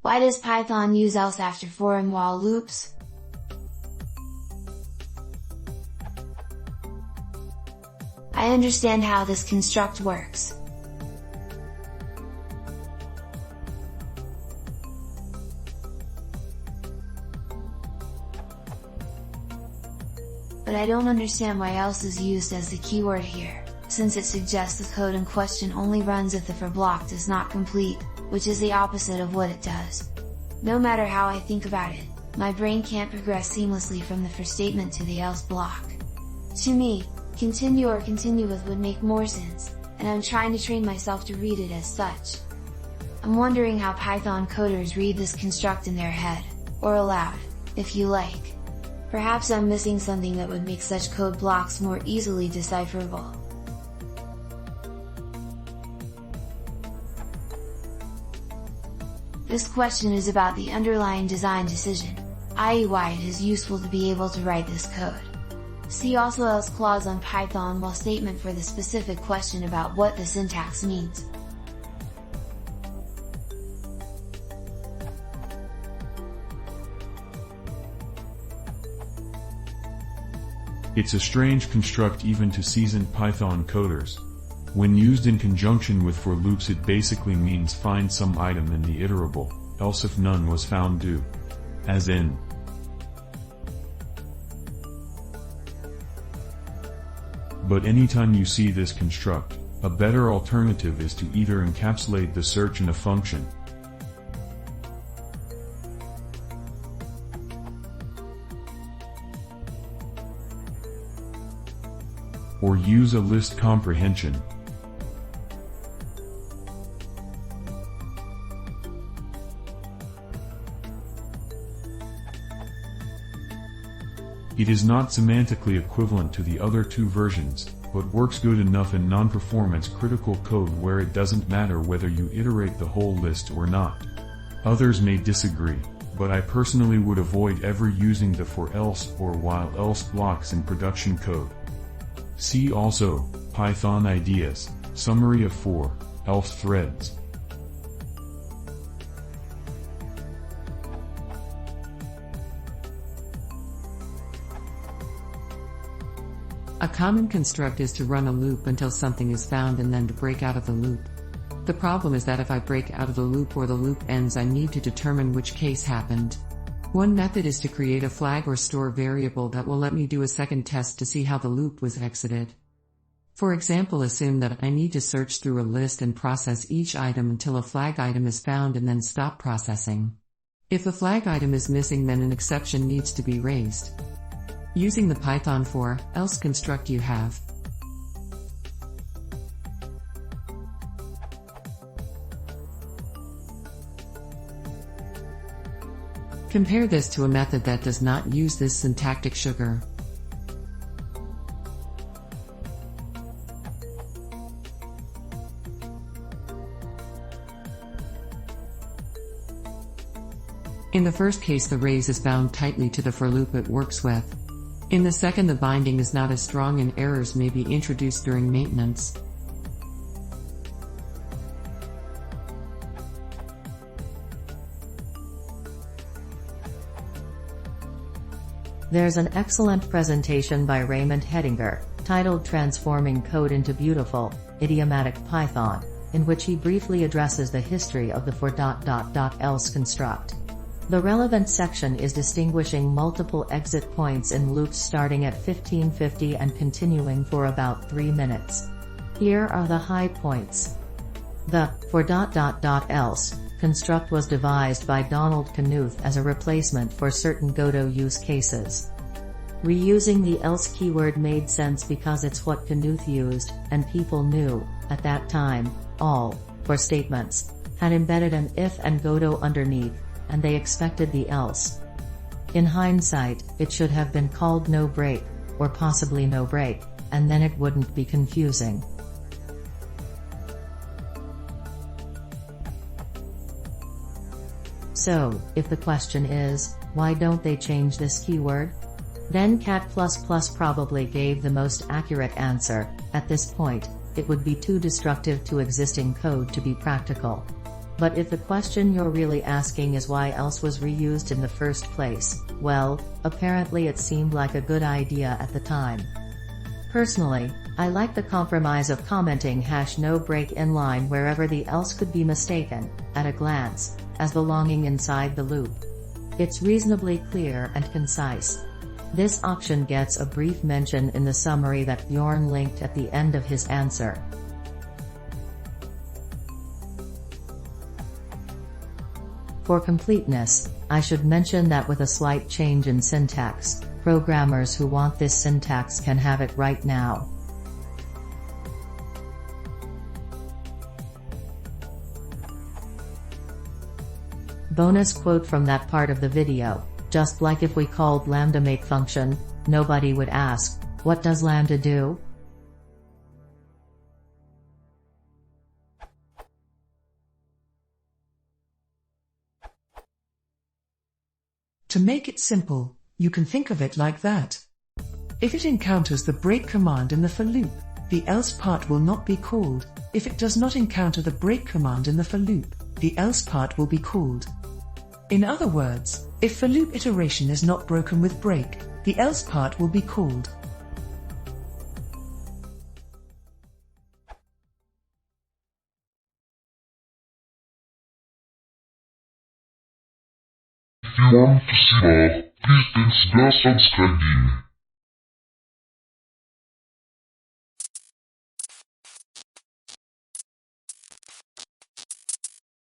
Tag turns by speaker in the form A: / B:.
A: Why does Python use else after for and while loops? I understand how this construct works. But I don't understand why else is used as the keyword here, since it suggests the code in question only runs if the for block does not complete, which is the opposite of what it does. No matter how I think about it, my brain can't progress seamlessly from the for statement to the else block. To me, continue or continue with would make more sense, and I'm trying to train myself to read it as such. I'm wondering how Python coders read this construct in their head, or aloud, if you like. Perhaps I'm missing something that would make such code blocks more easily decipherable. This question is about the underlying design decision, i.e. why it is useful to be able to write this code. See also else clause on Python while statement for the specific question about what the syntax means.
B: It's a strange construct even to seasoned Python coders. When used in conjunction with for loops, it basically means find some item in the iterable, else if none was found do. As in. But anytime you see this construct, a better alternative is to either encapsulate the search in a function, or use a list comprehension. It is not semantically equivalent to the other two versions, but works good enough in non-performance critical code where it doesn't matter whether you iterate the whole list or not. Others may disagree, but I personally would avoid ever using the for else or while else blocks in production code. See also, Python ideas, summary of for, else threads.
C: A common construct is to run a loop until something is found and then to break out of the loop. The problem is that if I break out of the loop or the loop ends, I need to determine which case happened. One method is to create a flag or store variable that will let me do a second test to see how the loop was exited. For example, assume that I need to search through a list and process each item until a flag item is found and then stop processing. If the flag item is missing, then an exception needs to be raised. Using the Python for, else construct you have. Compare this to a method that does not use this syntactic sugar. In the first case, the raise is bound tightly to the for loop it works with. In the second, the binding is not as strong and errors may be introduced during maintenance.
D: There's an excellent presentation by Raymond Hedinger, titled Transforming Code into Beautiful, Idiomatic Python, in which he briefly addresses the history of the for else construct. The relevant section is distinguishing multiple exit points in loops starting at 1550 and continuing for about 3 minutes. Here are the high points. The for else construct was devised by Donald Knuth as a replacement for certain Godot use cases. Reusing the else keyword made sense because it's what Knuth used, and people knew, at that time, all for statements had embedded an if and Godot underneath, and they expected the else. In hindsight, it should have been called no break, or possibly no break, and then it wouldn't be confusing. So, if the question is, why don't they change this keyword? Then cat++ probably gave the most accurate answer. At this point, it would be too destructive to existing code to be practical. But if the question you're really asking is why else was reused in the first place, well, apparently it seemed like a good idea at the time. Personally, I like the compromise of commenting #no break inline wherever the else could be mistaken, at a glance, as belonging inside the loop. It's reasonably clear and concise. This option gets a brief mention in the summary that Bjorn linked at the end of his answer. For completeness, I should mention that with a slight change in syntax, programmers who want this syntax can have it right now. Bonus quote from that part of the video: just like if we called lambda make function, nobody would ask, what does lambda do?
E: To make it simple, you can think of it like that. If it encounters the break command in the for loop, the else part will not be called. If it does not encounter the break command in the for loop, the else part will be called. In other words, if for loop iteration is not broken with break, the else part will be called.
F: If you want to see more, please consider subscribing.